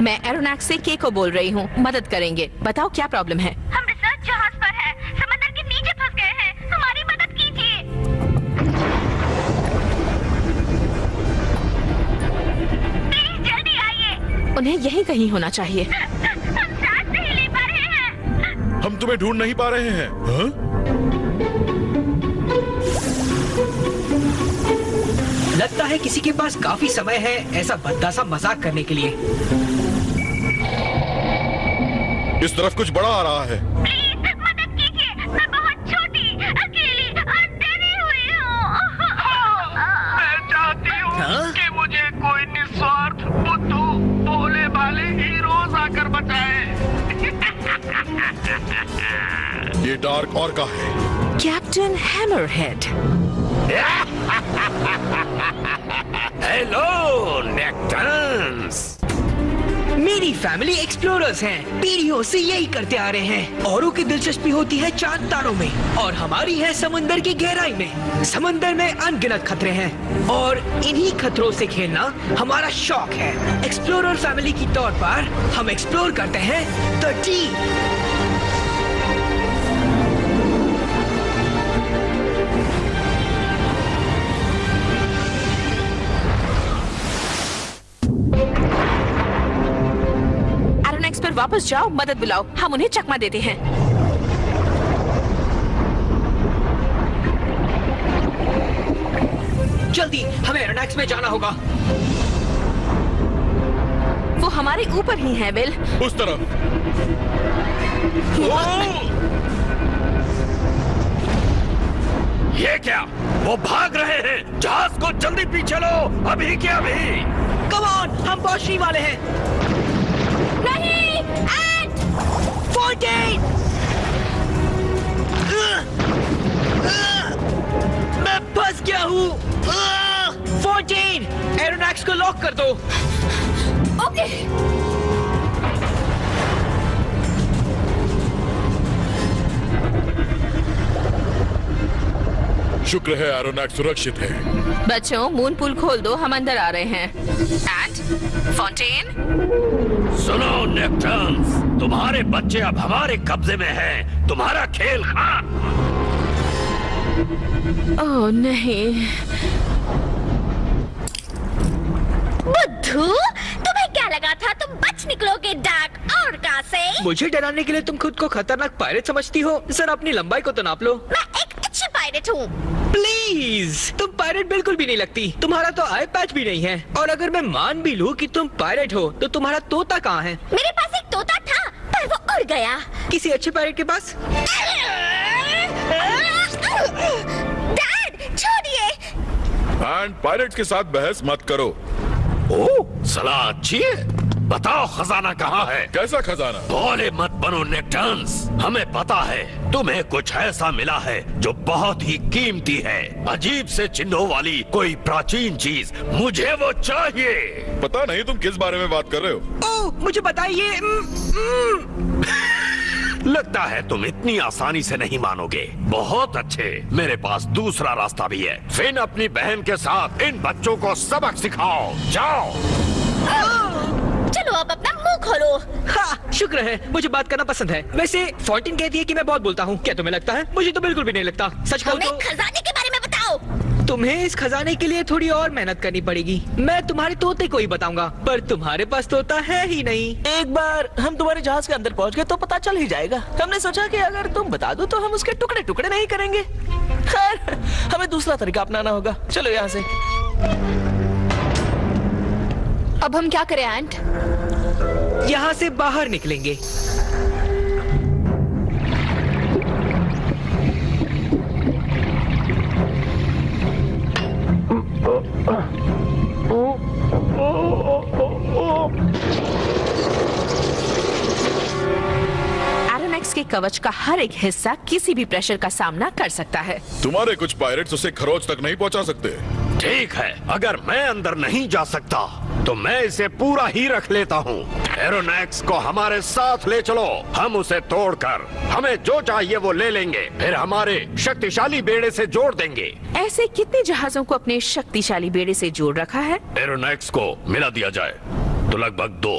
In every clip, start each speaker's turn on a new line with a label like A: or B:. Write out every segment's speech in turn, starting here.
A: मैं एरोनॉक्स से के को बोल रही हूँ, मदद करेंगे। बताओ क्या प्रॉब्लम है?
B: हम रिसर्च जहाज पर हैं, समंदर के नीचे फंस गए हैं, हमारी मदद कीजिए। प्लीज जल्दी आइए।
A: उन्हें यहीं कहीं होना चाहिए।
B: हम सांस नहीं ले पा रहे हैं।
C: हम तुम्हें ढूंढ नहीं पा रहे हैं। हाँ?
D: लगता है किसी के पास काफी समय है ऐसा भद्दा सा मजाक करने के लिए।
C: इस तरफ कुछ बड़ा आ रहा है।
B: प्लीज मदद कीजिए, मैं बहुत छोटी, अकेली और डरी हुई हूँ।
E: मैं चाहती हूँ कि मुझे कोई निस्वार्थ बुद्धू भोले भाले हीरोज आकर बचाए।
C: ये डार्क और का है।
A: Captain hammerhead.
E: Hello nectars.
D: मेरी फैमिली एक्सप्लोरर्स हैं, पीढ़ियों से यही करते आ रहे हैं। औरों की दिलचस्पी होती है चांद तारों में और हमारी है समंदर की गहराई में। समंदर में अनगिनत खतरे हैं और इन्हीं खतरों से खेलना हमारा शौक है। एक्सप्लोरर फैमिली की तौर पर हम एक्सप्लोर करते हैं द डीप।
A: पर वापस जाओ, मदद बुलाओ, हम उन्हें चकमा देते हैं।
D: जल्दी, हमें एरोनॉक्स में जाना होगा।
A: वो हमारे ऊपर ही है, विल।
C: उस तरफ।
E: ये क्या? वो भाग रहे हैं। जहाज को जल्दी पीछे लो, अभी के अभी।
D: कम ऑन, हम पहुंचने वाले हैं।
B: नहीं, एंट!
D: फोर्टीन! मैं फंस गया हूँ। 14! एरोनॉक्स को लॉक कर दो।
B: ओके।
C: शुक्र है एरोनॉक्स सुरक्षित है।
A: बच्चों, मून पूल खोल दो, हम अंदर आ रहे हैं। एंड फाउंटेन,
E: सुनो नेक्टर्स, तुम्हारे बच्चे अब हमारे कब्जे में हैं। तुम्हारा खेल खत्म।
A: ओह नहीं।
B: बुद्धू, तुम्हें क्या लगा था तुम बच निकलोगे डार्क और का से?
D: मुझे डराने के लिए तुम खुद को खतरनाक पायरेट समझती हो? सर, अपनी लंबाई को तो नाप लो।
B: मैं एक अच्छी पायलट हूँ।
D: प्लीज, तुम पायरेट बिल्कुल भी नहीं लगती। तुम्हारा तो आई पैच भी नहीं है। और अगर मैं मान भी लूँ कि तुम पायरेट हो, तो तुम्हारा तोता कहाँ है?
B: मेरे पास एक तोता था, पर वो उड़ गया।
D: किसी अच्छे पायरेट के पास?
B: डैड, छोड़िए।
C: एंड पायरेट के साथ बहस मत करो।
E: ओह, सलाह अच्छी है। बताओ खजाना कहाँ है?
C: कैसा खजाना?
E: भोले मत बनो नेक्टर्स। हमें पता है तुम्हें कुछ ऐसा मिला है जो बहुत ही कीमती है। अजीब से चिन्हों वाली कोई प्राचीन चीज। मुझे वो चाहिए।
C: पता नहीं तुम किस बारे में बात कर रहे हो।
D: ओह, मुझे बताइए।
E: लगता है तुम इतनी आसानी से नहीं मानोगे। बहुत अच्छे, मेरे पास दूसरा रास्ता भी है। फिन अपनी बहन के साथ इन बच्चों को सबक सिखाओ। जाओ।
B: चलो अब अपना मुंह खोलो।
D: हाँ, शुक्र है, मुझे बात करना पसंद है। वैसे फॉन्टेन कहती है कि मैं बहुत बोलता हूँ। क्या तुम्हें लगता है? मुझे तो बिल्कुल भी नहीं लगता। सच कहूँ
B: हमें
D: तो
B: खजाने के बारे में बताओ।
D: तुम्हें इस खजाने के लिए थोड़ी और मेहनत करनी पड़ेगी। मैं तुम्हारे तोते को ही बताऊंगा, पर तुम्हारे पास तोता है ही नहीं।
F: एक बार हम तुम्हारे जहाज के अंदर पहुंच गए तो पता चल ही जाएगा। हमने सोचा कि अगर तुम बता दो तो हम उसके टुकड़े टुकड़े नहीं करेंगे। खैर, हमें दूसरा तरीका अपनाना होगा। चलो यहाँ से।
A: अब हम क्या करें एंट?
D: यहाँ से बाहर निकलेंगे।
A: एरोनॉक्स के कवच का हर एक हिस्सा किसी भी प्रेशर का सामना कर सकता है।
C: तुम्हारे कुछ पायरेट्स उसे खरोच तक नहीं पहुंचा सकते।
E: ठीक है, अगर मैं अंदर नहीं जा सकता तो मैं इसे पूरा ही रख लेता हूँ। एरोनॉक्स को हमारे साथ ले चलो। हम उसे तोड़कर हमें जो चाहिए वो ले लेंगे, फिर हमारे शक्तिशाली बेड़े से जोड़ देंगे।
A: ऐसे कितने जहाजों को अपने शक्तिशाली बेड़े से जोड़ रखा है?
E: एरोनॉक्स को मिला दिया जाए तो लगभग 2।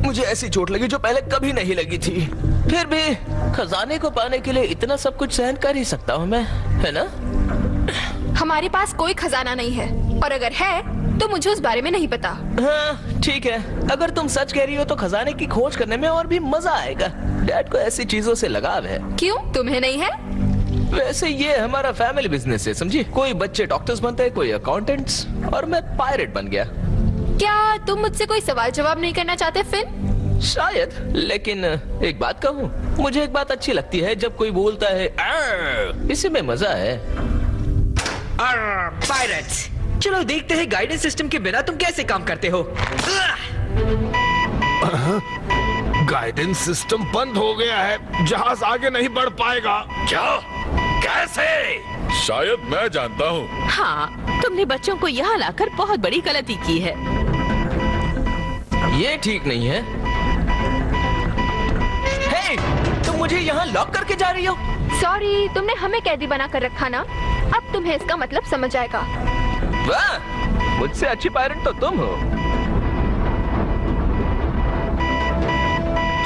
F: मुझे ऐसी चोट लगी जो पहले कभी नहीं लगी थी। फिर भी खजाने को पाने के लिए इतना सब कुछ सहन कर ही सकता हूँ मैं, है ना?
G: हमारे पास कोई खजाना नहीं है, और अगर है तो मुझे उस बारे में नहीं पता।
F: हाँ ठीक है, अगर तुम सच कह रही हो तो खजाने की खोज करने में और भी मजा आएगा। डैड को ऐसी चीजों से लगाव है।
G: क्यों, तुम्हें नहीं है?
F: वैसे ये हमारा फैमिली बिजनेस है, समझी? कोई बच्चे डॉक्टर्स बनते हैं, कोई अकाउंटेंट्स, और मैं पायरेट बन गया।
G: क्या तुम मुझसे कोई सवाल जवाब नहीं करना चाहते फिन?
F: शायद, लेकिन एक बात कहूँ, मुझे एक बात अच्छी लगती है, जब कोई बोलता है "आर", इसी में मजा है।
D: पायरेट्स, चलो देखते हैं गाइडेंस सिस्टम के बिना तुम कैसे काम करते हो।
E: गाइडेंस सिस्टम बंद हो गया है, जहाज आगे नहीं बढ़ पाएगा। क्या? कैसे?
C: शायद मैं जानता हूँ।
A: हाँ, तुमने बच्चों को यहाँ लाकर बहुत बड़ी गलती की है।
F: ये ठीक नहीं है। हे, तुम मुझे यहाँ लॉक करके जा रही हो?
G: सॉरी, तुमने हमें कैदी बना कर रखा ना। अब तुम्हें इसका मतलब समझ आएगा।
F: वाह, मुझसे अच्छी पायलट तो तुम हो।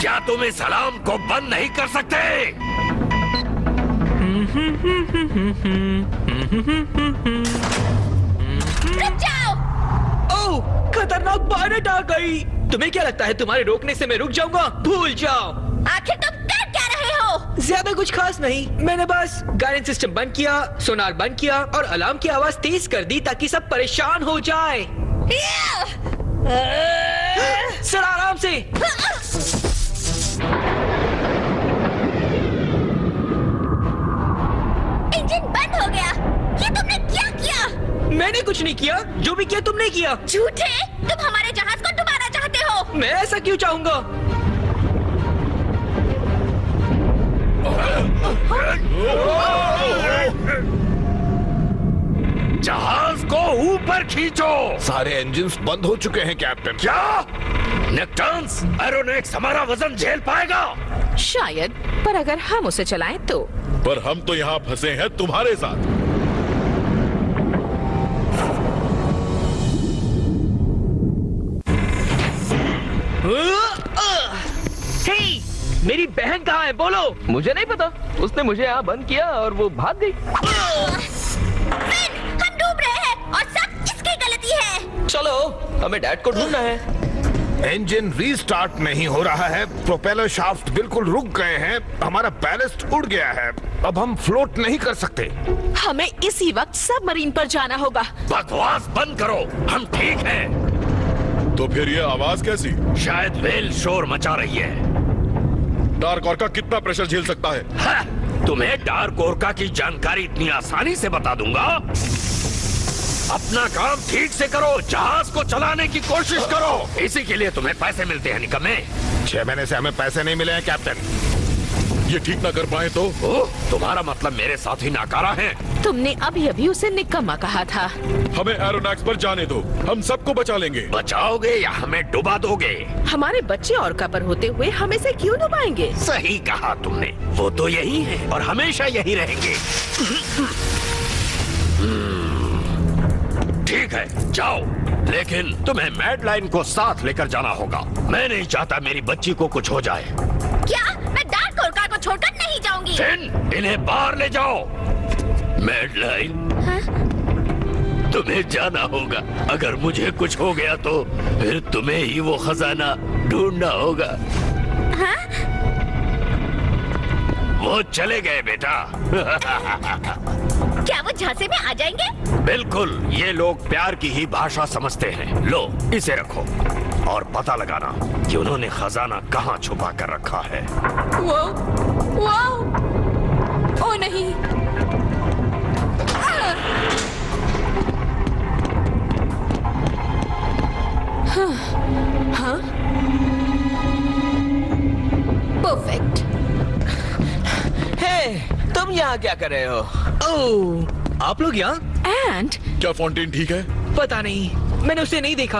E: क्या तुम इस अलार्म को बंद नहीं कर सकते?
B: रुक जाओ।
D: ओह, खतरनाक पायरेट आ गई। तुम्हें क्या लगता है तुम्हारे रोकने से मैं रुक जाऊंगा? भूल जाओ।
B: आखिर तुम कर क्या रहे हो?
D: ज्यादा कुछ खास नहीं, मैंने बस गाइडेंस सिस्टम बंद किया, सोनार बंद किया और अलार्म की आवाज तेज कर दी ताकि सब परेशान हो जाए। सर आराम से।
B: इंजन बंद हो गया। ये तुमने क्या किया?
D: मैंने कुछ नहीं किया, जो भी किया तुमने किया।
B: झूठे, तुम हमारे जहाज को डुबाना चाहते हो।
D: मैं ऐसा क्यों चाहूंगा?
E: जहाज को ऊपर खींचो।
C: सारे इंजन्स बंद हो चुके हैं कैप्टन।
E: क्या? नेक्टर्न्स, एरोनेक्स हमारा वजन झेल पाएगा?
A: शायद, पर अगर हम उसे चलाएं तो।
C: पर हम तो यहाँ फंसे हैं तुम्हारे साथ।
D: हे, मेरी बहन कहाँ है? बोलो।
F: मुझे नहीं पता, उसने मुझे यहाँ बंद किया और वो भाग गई।
B: फिन, हम डूब रहे हैं और सब इसकी गलती है।
F: चलो, हमें डैड को ढूंढना है।
E: इंजन रीस्टार्ट नहीं हो रहा है, प्रोपेलर शाफ्ट बिल्कुल रुक गए हैं, हमारा बैलेस्ट उड़ गया है, अब हम फ्लोट नहीं कर सकते।
A: हमें इसी वक्त सबमरीन पर जाना होगा।
E: बकवास बंद करो, हम ठीक हैं।
C: तो फिर ये आवाज कैसी?
E: शायद व्हेल शोर मचा रही है।
C: डार्क ऑर्का कितना प्रेशर झेल सकता है?
E: हाँ, तुम्हें डार्क ओरका की जानकारी इतनी आसानी से बता दूंगा। अपना काम ठीक से करो, जहाज को चलाने की कोशिश करो। इसी के लिए तुम्हें पैसे मिलते हैं निकम्मे। 6 महीने से हमें पैसे नहीं मिले हैं कैप्टन।
C: ये ठीक ना कर पाए तो?
E: ओह, तुम्हारा मतलब मेरे साथ ही नाकारा है।
A: तुमने अभी अभी उसे निकम्मा कहा था।
C: हमें एरोनॉक्स पर जाने दो, हम सबको बचा लेंगे।
E: बचाओगे या हमें डुबा दोगे?
A: हमारे बच्चे ऑर्का पर होते हुए हम इसे क्यों डुबाएंगे?
E: सही कहा तुमने, वो तो यही है और हमेशा यही रहेंगे। ठीक है, जाओ, लेकिन तुम्हें मैडलाइन को साथ लेकर जाना होगा। मैं नहीं चाहता मेरी बच्ची को कुछ हो जाए।
B: क्या? मैं डार्क ओरका को छोड़कर नहीं जाऊंगी।
E: फिन, इन्हें बाहर ले जाओ। मैडलाइन, तुम्हें जाना होगा। अगर मुझे कुछ हो गया तो फिर तुम्हें ही वो खजाना ढूंढना होगा। वो चले गए बेटा।
B: क्या वो झांसे में आ जाएंगे?
E: बिल्कुल, ये लोग प्यार की ही भाषा समझते हैं। लो, इसे रखो और पता लगाना कि उन्होंने खजाना कहाँ छुपा कर रखा है।
G: वो, ओ नहीं। हाँ, परफेक्ट।
F: हे, तुम यहाँ क्या कर रहे हो?
D: ओह, आप लोग यहाँ?
A: एंड
C: क्या फाउंटेन ठीक है?
D: पता नहीं, मैंने उसे नहीं देखा।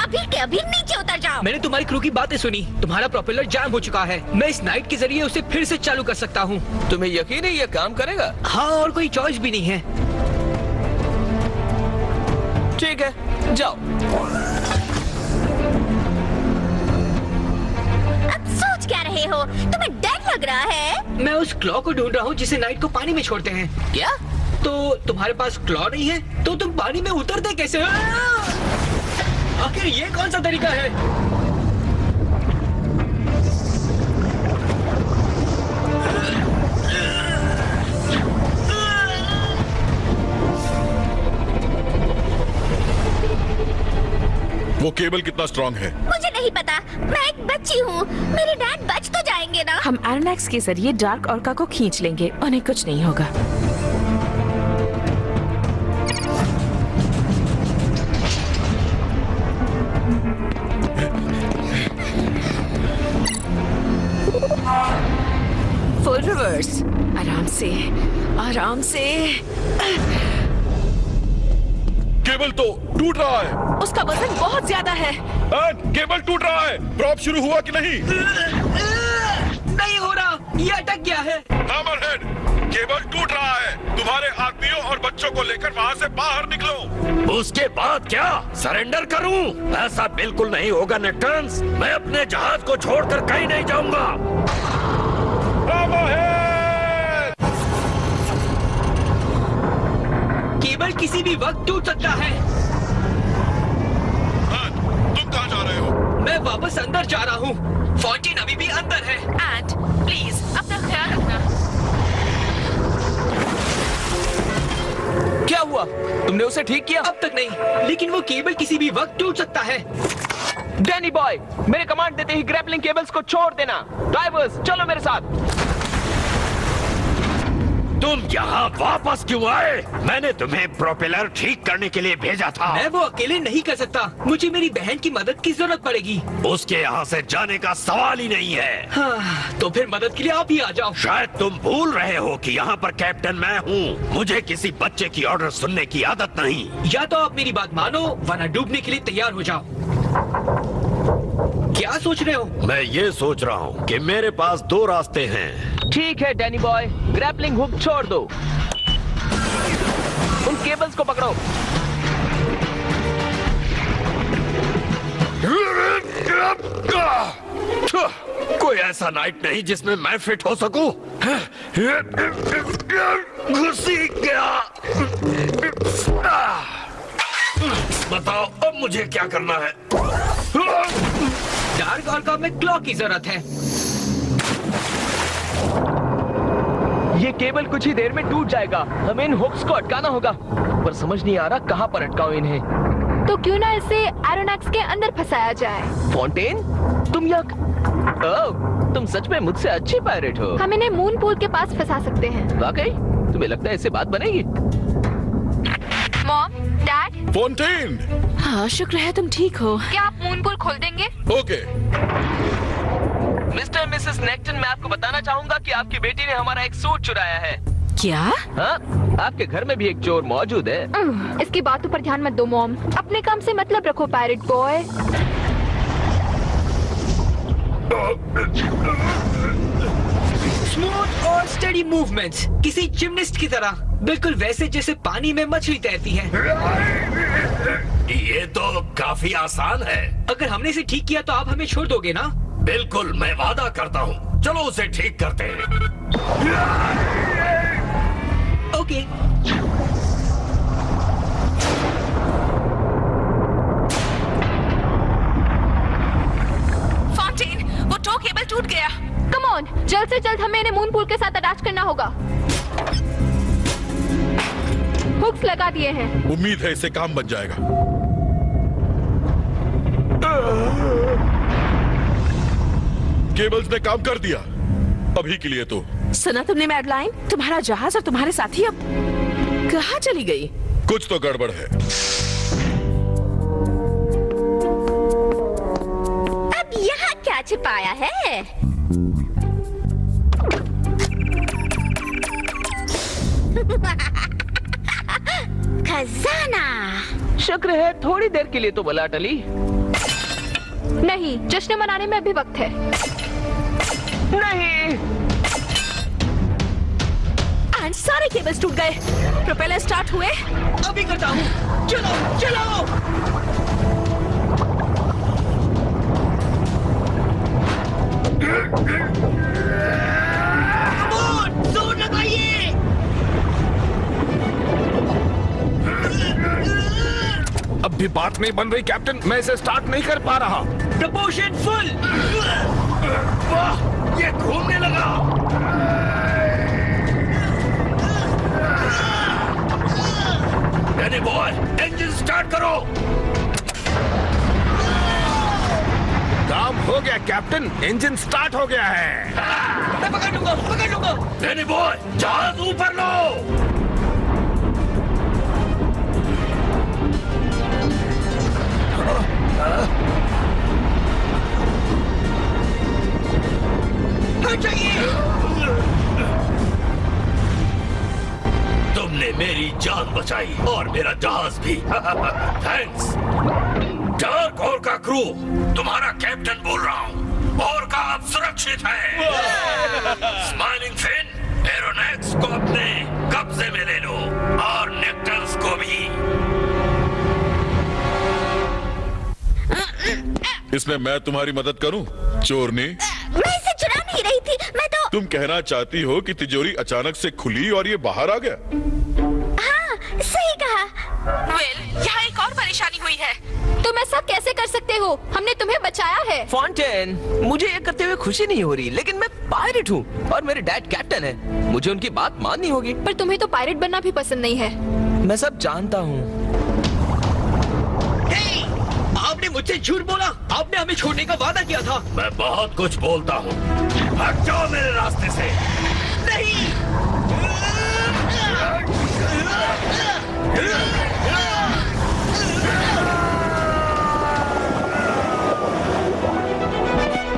B: अभी के अभी नीचे उतर जाओ।
D: मैंने तुम्हारी क्रू की बातें सुनी, तुम्हारा प्रोपेलर जाम हो चुका है। मैं इस नाइट के जरिए उसे फिर से चालू कर सकता हूँ।
F: तुम्हें यकीन है ये काम करेगा?
D: हाँ, और कोई चॉइस भी नहीं है।
F: ठीक है, जाओ।
B: हो? तुम्हें डर लग रहा है?
D: मैं उस क्लॉ को ढूंढ रहा हूँ जिसे नाइट को पानी में छोड़ते हैं।
F: क्या?
D: तो तुम्हारे पास क्लॉ नहीं है तो तुम पानी में उतरते कैसे? आखिर ये कौन सा तरीका है?
C: वो केबल कितना स्ट्रांग है?
B: मुझे नहीं पता, मैं एक बच्ची हूँ। मेरे डैड बच तो जाएंगे ना?
A: हम एरोनैक्स के जरिए डार्क ऑर्का को खींच लेंगे, उन्हें कुछ नहीं होगा। फुल रिवर्स, आराम से, आराम से।
C: केबल तो टूट रहा है।
A: उसका वजन बहुत ज्यादा है।
C: केबल टूट रहा है। ड्रॉप शुरू हुआ कि नहीं?
D: नहीं हो रहा, ये अटक गया है।
C: हैमरहेड, केबल टूट रहा है। तुम्हारे आदमियों और बच्चों को लेकर वहाँ से बाहर निकलो।
E: उसके बाद क्या सरेंडर करूं? ऐसा बिल्कुल नहीं होगा नेक्टर्न्स। मैं अपने जहाज को छोड़कर कहीं नहीं जाऊंगा।
D: केबल किसी भी वक्त टूट सकता है।
C: तुम कहाँ जा रहे हो?
D: मैं वापस अंदर जा रहा हूँ। फॉन्टेन अभी भी अंदर है।
A: एंड प्लीज अपना ख्याल रखना।
F: क्या हुआ? तुमने उसे ठीक किया?
D: अब तक नहीं, लेकिन वो केबल किसी भी वक्त टूट सकता है।
F: डैनी बॉय, मेरे कमांड देते ही ग्रैपलिंग केबल्स को छोड़ देना। ड्राइवर्स, चलो मेरे साथ।
E: तुम यहाँ वापस क्यों आए? मैंने तुम्हें प्रोपेलर ठीक करने के लिए भेजा था।
D: मैं वो अकेले नहीं कर सकता। मुझे मेरी बहन की मदद की जरूरत पड़ेगी।
E: उसके यहाँ से जाने का सवाल ही नहीं है।
D: हाँ, तो फिर मदद के लिए आप ही आ जाओ।
E: शायद तुम भूल रहे हो कि यहाँ पर कैप्टन मैं हूँ। मुझे किसी बच्चे की ऑर्डर सुनने की आदत नहीं।
D: या तो आप मेरी बात मानो वरना डूबने के लिए तैयार हो जाओ। क्या सोच रहे हो?
E: मैं ये सोच रहा हूँ कि मेरे पास दो रास्ते हैं।
F: ठीक है डैनी बॉय, ग्रैपलिंग हुक छोड़ दो। उन केबल्स को पकड़ो।
E: कोई ऐसा नाइट नहीं जिसमें मैं फिट हो सकूं। घुसी गया। बताओ अब मुझे क्या करना है?
D: डार्क ऑर्का में क्लॉ की जरूरत है।
F: ये केबल कुछ ही देर में टूट जाएगा। हमें इन हुक्स को अटकाना होगा, पर समझ नहीं आ रहा कहाँ पर अटकाऊं इन्हें।
G: तो क्यों ना इसे एरोनैक्स के अंदर फंसाया जाए?
F: फॉन्टेन, तुम ओह, तुम सच में मुझसे अच्छी पायलट हो।
G: हम इन्हें मून पूल के पास फंसा सकते हैं।
F: वाकई? तुम्हें लगता है इससे बात बनेगी?
G: Mom, dad.
C: फॉन्टेन।
A: हाँ, शुक्र है तुम ठीक हो।
G: क्या आप मून पूल खोल देंगे?
C: ओके।
F: मिस्टर मिसेस नेक्टन, मैं आपको बताना चाहूंगा कि आपकी बेटी ने हमारा एक सूट चुराया है।
A: क्या?
F: हाँ, आपके घर में भी एक चोर मौजूद है।
G: इसकी बातों पर ध्यान मत दो मॉम। अपने काम से मतलब रखो पायरेट बॉय।
D: स्मूथ और स्टेडी मूवमेंट्स, किसी जिम्नास्ट की तरह, बिल्कुल वैसे जैसे पानी में मछली तैरती है।
E: ये तो काफी आसान है।
D: अगर हमने इसे ठीक किया तो आप हमें छोड़ दोगे ना?
E: बिल्कुल, मैं वादा करता हूँ। चलो उसे ठीक करते हैं।
D: ओके।
A: फॉन्टेन, वो टो केबल टूट गया।
G: कम ऑन, जल्द से जल्द हमें इन्हें मून पूल के साथ अटैच करना होगा। हुक्स लगा दिए हैं।
C: उम्मीद है इससे काम बन जाएगा। केबल्स ने काम कर दिया अभी के लिए तो।
A: सुना तुमने मैडलाइन? तुम्हारा जहाज और तुम्हारे साथी अब कहाँ चली गई?
C: कुछ तो गड़बड़ है।
B: अब यहाँ क्या छिपाया है? खजाना।
F: शुक्र है थोड़ी देर के लिए तो बला टली।
G: नहीं, जश्न मनाने में अभी वक्त है।
F: नहीं।
A: एंड सारे केबल्स टूट गए। प्रोपेलर स्टार्ट हुए।
D: अभी करता हूँ। चलो चलो। जोर लगाइए।
C: अब भी बात नहीं बन रही कैप्टन, मैं इसे स्टार्ट नहीं कर पा रहा।
D: Proportion full.
E: वाह, ये घूमने लगा। डैनी बॉय, इंजन स्टार्ट करो।
C: काम हो गया कैप्टन, इंजन स्टार्ट हो गया है।
D: मैं पकड़ लूंगा, पकड़ लूंगा।
E: डैनी बॉय, जहाज ऊपर लो।
D: हट जाइए।
E: तुमने मेरी जान बचाई और मेरा जहाज भी। थैंक्स। डार्क और का क्रू, तुम्हारा कैप्टन बोल रहा हूँ। और का अब सुरक्षित है। स्माइलिंग फिन, एरोनॉक्स को अपने कब्जे में ले लो और नेक्टल्स को भी।
C: इसमें मैं तुम्हारी मदद करूं, चोरनी?
B: मैं इसे चुरा नहीं रही थी, मैं तो।
C: तुम कहना चाहती हो कि तिजोरी अचानक से खुली और ये बाहर आ गया?
B: हाँ, सही कहा।
A: वेल, यहाँ एक और परेशानी हुई है।
G: तुम ऐसा कैसे कर सकते हो? हमने तुम्हें बचाया है।
F: फॉन्टेन, मुझे ये करते हुए खुशी नहीं हो रही, लेकिन मैं पायरेट हूँ और मेरे डैड कैप्टन है। मुझे उनकी बात माननी होगी।
G: पर तुम्हें तो पायरेट बनना भी पसंद नहीं है।
F: मैं सब जानता हूँ।
D: आपने मुझसे झूठ बोला। आपने हमें छोड़ने का वादा किया था।
E: मैं बहुत कुछ बोलता हूँ। हट जाओ मेरे रास्ते से।
D: नहीं।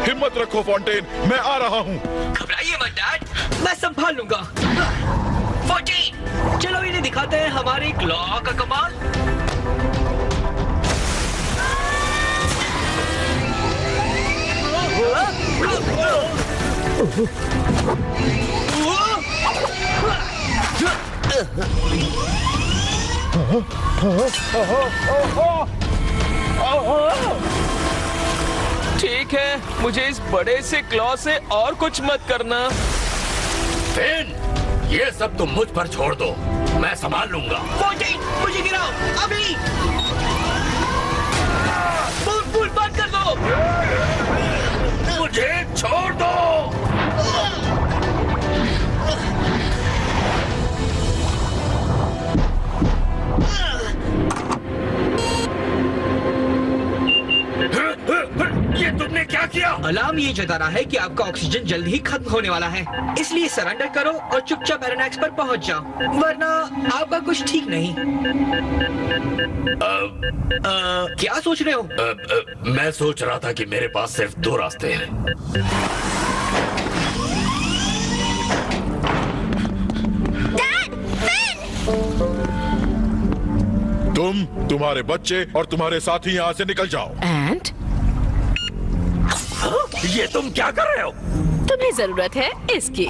C: हिम्मत रखो फॉन्टेन, मैं आ रहा हूँ।
D: घबराइए मत डैड, मैं संभाल लूंगा। 14, चलो इन्हें दिखाते हैं हमारे क्लॉ का कमाल।
F: ठीक है, मुझे इस बड़े से क्लॉ से और कुछ मत करना।
E: फिन, ये सब तुम मुझ पर छोड़ दो, मैं संभाल लूंगा।
D: 14, मुझे गिराओ अभी। पूल बंद कर दो।
E: मुझे छोड़ दो। ये तुमने क्या किया?
D: अलार्म ये जता रहा है कि आपका ऑक्सीजन जल्द ही खत्म होने वाला है, इसलिए सरेंडर करो और चुपचाप एरोनॉक्स पर पहुंच जाओ, वरना आपका कुछ ठीक नहीं। क्या सोच रहे हो?
E: मैं सोच रहा था कि मेरे पास सिर्फ 2 रास्ते हैं।
C: तुम, तुम्हारे बच्चे और तुम्हारे साथी यहाँ से निकल जाओ।
A: एंड
E: ये तुम क्या कर रहे हो?
A: तुम्हें जरूरत है इसकी।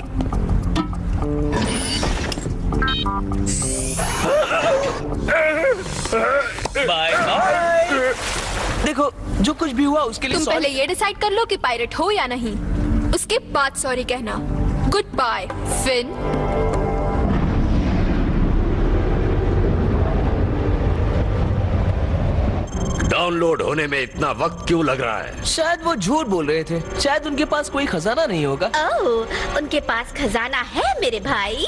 F: Bye bye. देखो, जो कुछ भी हुआ उसके लिए
G: तुम पहले ये डिसाइड कर लो कि पायरेट हो या नहीं, उसके बाद सॉरी कहना। Good bye fin.
E: डाउनलोड होने में इतना वक्त क्यों लग रहा है?
F: शायद वो झूठ बोल रहे थे। शायद उनके पास कोई खजाना नहीं होगा।
B: ओह, उनके पास खजाना है मेरे भाई।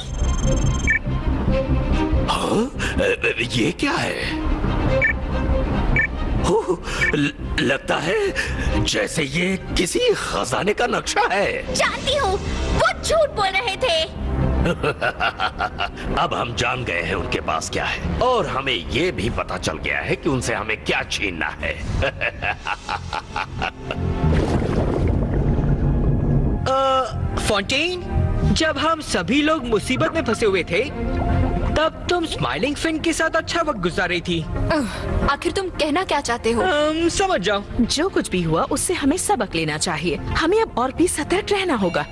E: हाँ? ये क्या है? लगता है जैसे ये किसी खजाने का नक्शा है।
B: जानती हूँ, वो झूठ बोल रहे थे।
E: अब हम जान गए हैं उनके पास क्या है, और हमें ये भी पता चल गया है कि उनसे हमें क्या छीनना है।
D: फॉन्टेन, जब हम सभी लोग मुसीबत में फंसे हुए थे, तब तुम स्माइलिंग फिन के साथ अच्छा वक्त गुजार रही थी।
G: आखिर तुम कहना क्या चाहते हो?
D: समझ जाओ।
A: जो कुछ भी हुआ उससे हमें सबक लेना चाहिए। हमें अब और भी सतर्क रहना होगा।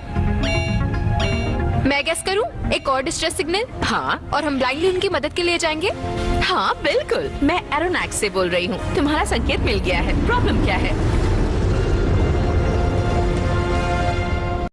G: मैं गेस करूं? एक और डिस्ट्रेस सिग्नल?
A: हाँ
G: और हम ब्लाइंडली उनकी मदद के लिए जाएंगे?
A: हाँ बिल्कुल। मैं एरोनॉक्स से बोल रही हूँ। तुम्हारा संकेत मिल गया है। प्रॉब्लम क्या है?